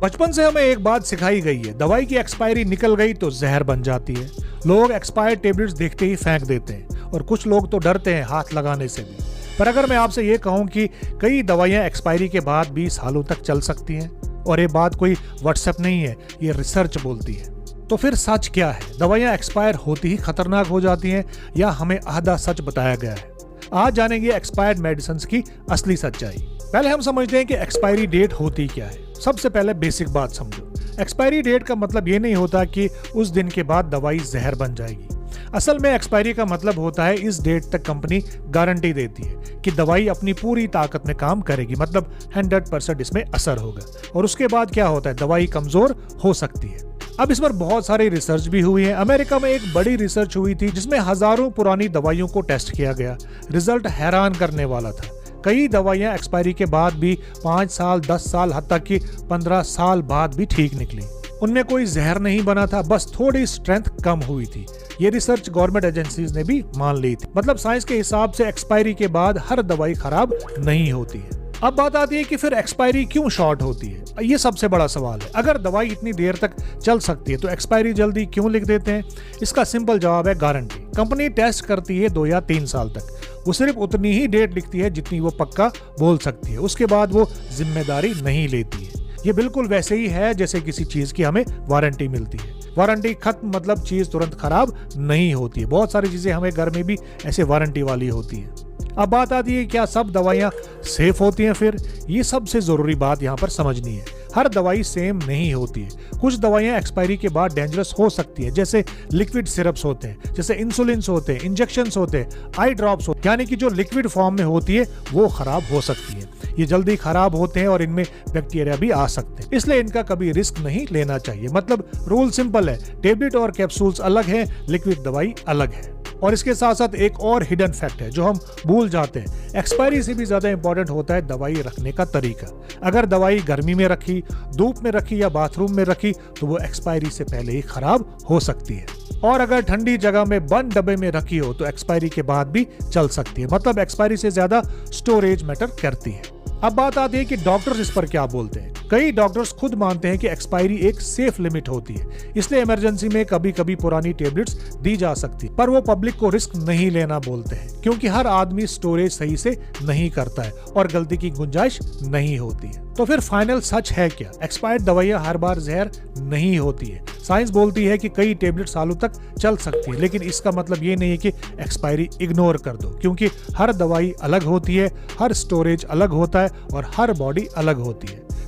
बचपन से हमें एक बात सिखाई गई है, दवाई की एक्सपायरी निकल गई तो जहर बन जाती है। लोग एक्सपायर्ड टेबलेट्स देखते ही फेंक देते हैं और कुछ लोग तो डरते हैं हाथ लगाने से भी। पर अगर मैं आपसे ये कहूँ कि कई दवाइयाँ एक्सपायरी के बाद भी सालों तक चल सकती हैं, और ये बात कोई व्हाट्सएप नहीं है, ये रिसर्च बोलती है, तो फिर सच क्या है? दवाइयाँ एक्सपायर होती ही खतरनाक हो जाती हैं या हमें आधा सच बताया गया है? आज जानेंगे एक्सपायर्ड मेडिसिन की असली सच्चाई। पहले हम समझते हैं कि एक्सपायरी डेट होती क्या है। सबसे पहले बेसिक बात समझो। एक्सपायरी डेट का मतलब ये नहीं होता कि उस दिन के बाद दवाई जहर बन जाएगी। असल में एक्सपायरी का मतलब होता है इस डेट तक कंपनी गारंटी देती है कि दवाई अपनी पूरी ताकत में काम करेगी, मतलब 100% इसमें असर होगा। और उसके बाद क्या होता है? दवाई कमजोर हो सकती है। अब इस पर बहुत सारी रिसर्च भी हुई है। अमेरिका में एक बड़ी रिसर्च हुई थी जिसमें हजारों पुरानी दवाइयों को टेस्ट किया गया। रिजल्ट हैरान करने वाला था। कई दवाइयां एक्सपायरी के बाद भी 5 साल, 10 साल, हत्ता कि 15 साल बाद भी ठीक निकली। उनमें कोई जहर नहीं बना था, बस थोड़ी स्ट्रेंथ कम हुई थी। ये रिसर्च गवर्नमेंट एजेंसीज ने भी मान ली थी। मतलब साइंस के हिसाब से एक्सपायरी के बाद हर दवाई खराब नहीं होती है। अब बात आती है कि फिर एक्सपायरी क्यों शॉर्ट होती है? ये सबसे बड़ा सवाल है। अगर दवाई इतनी देर तक चल सकती है तो एक्सपायरी जल्दी क्यों लिख देते हैं? इसका सिंपल जवाब है गारंटी। कंपनी टेस्ट करती है 2 या 3 साल तक। वो सिर्फ उतनी ही डेट लिखती है जितनी वो पक्का बोल सकती है। उसके बाद वो जिम्मेदारी नहीं लेती है। ये बिल्कुल वैसे ही है जैसे किसी चीज की हमें वारंटी मिलती है। वारंटी खत्म मतलब चीज तुरंत खराब नहीं होती है। बहुत सारी चीजें हमें घर में भी ऐसे वारंटी वाली होती है। अब बात आती है क्या सब दवाइयाँ सेफ होती हैं? फिर ये सबसे जरूरी बात यहाँ पर समझनी है। हर दवाई सेम नहीं होती है। कुछ दवाइयाँ एक्सपायरी के बाद डेंजरस हो सकती है, जैसे लिक्विड सिरप्स होते हैं, जैसे इंसुलिन होते हैं, इंजेक्शंस होते हैं, आई ड्रॉप्स होते हैं, यानी कि जो लिक्विड फॉर्म में होती है वो खराब हो सकती है। ये जल्दी खराब होते हैं और इनमें बैक्टीरिया भी आ सकते हैं, इसलिए इनका कभी रिस्क नहीं लेना चाहिए। मतलब रूल सिंपल है, टेबलेट और कैप्सूल्स अलग है, लिक्विड दवाई अलग है। और इसके साथ साथ एक और हिडन फैक्ट है जो हम भूल जाते हैं। एक्सपायरी से भी ज्यादा इंपॉर्टेंट होता है दवाई रखने का तरीका। अगर दवाई गर्मी में रखी, धूप में रखी या बाथरूम में रखी तो वो एक्सपायरी से पहले ही खराब हो सकती है। और अगर ठंडी जगह में बंद डब्बे में रखी हो तो एक्सपायरी के बाद भी चल सकती है। मतलब एक्सपायरी से ज्यादा स्टोरेज मैटर करती है। अब बात आती है कि डॉक्टर्स इस पर क्या बोलते हैं। कई डॉक्टर्स खुद मानते हैं कि एक्सपायरी एक सेफ लिमिट होती है, इसलिए इमरजेंसी में कभी कभी पुरानी टेबलेट्स दी जा सकती, पर वो पब्लिक को रिस्क नहीं लेना बोलते हैं, क्योंकि हर आदमी स्टोरेज सही से नहीं करता है और गलती की गुंजाइश नहीं होती है। तो फिर फाइनल सच है क्या? एक्सपायर्ड दवाइयां हर बार जहर नहीं होती है। साइंस बोलती है कि कई टेबलेट सालों तक चल सकती है, लेकिन इसका मतलब ये नहीं है कि एक्सपायरी इग्नोर कर दो, क्योंकि हर दवाई अलग होती है, हर स्टोरेज अलग होता है और हर बॉडी अलग होती है।